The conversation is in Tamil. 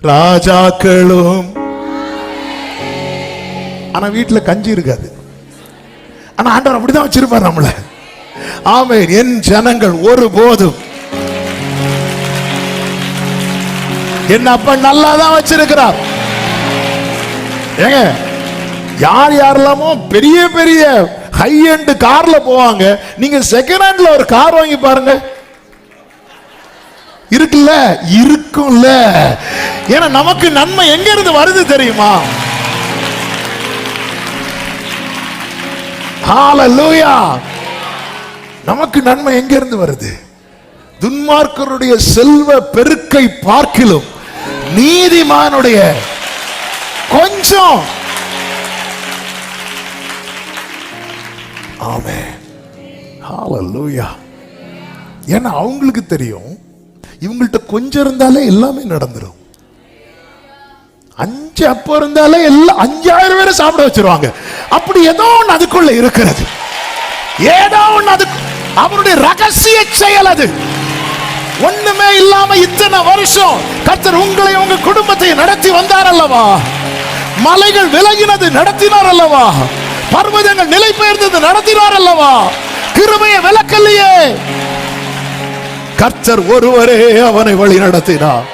ராஜாக்களும். ஆனா வீட்டுல கஞ்சி இருக்காது. ஆனா ஆண்டவர் அப்படிதான் வச்சிருப்பார் நம்மள. ஆமென். என் ஜனங்கள் ஒருபோதும் என்ன அப்ப நல்லாதான் வச்சிருக்கிறார். ஏங்க யார் யாரெல்லாமோ பெரிய பெரிய ஹை எண்ட் கார்ல போவாங்க, நீங்க செகண்ட் ஹேண்ட்ல ஒரு கார் வாங்கி பாருங்க. இருக்குல்ல, இருக்கும்ல. ஏன்னா நமக்கு நன்மை எங்க இருந்து வருது தெரியுமா? ஹalleluya. நமக்கு நன்மை எங்க இருந்து வருது? துன்மார்க்கருடைய செல்வ பெருக்கை பார்க்கிலும் நீதிமானுடைய கொஞ்சம். ஆமென். ஹalleluya. ஏன்னா அவங்களுக்கு தெரியும் இவங்கள்ட்ட கொஞ்சம் இருந்தாலே எல்லாமே நடந்துரும். 5 அப்போ இருந்தாலே எல்லாம் 5000 பேரை சாப்பிட வச்சிருவாங்க. அப்படி ஏதோ ஒன்று அதுக்குள்ள இருக்கிறது. ஏதோ ஒன்று அது அவருடைய ரகசிய செயல். அது ஒண்ணுமே இல்லாம இத்தனை வருஷம் கர்த்தர் உங்களை உங்க குடும்பத்தை நடத்தி வந்தார் அல்லவா? மலைகள் விலகினது நடத்தினார் அல்லவா? பர்வதங்கள் நிலை பெயர்ந்தது நடத்தினார் அல்லவா? கிருபையை விலக்கலையே. கர்த்தர் ஒருவரே அவனை வழி நடத்தினார்.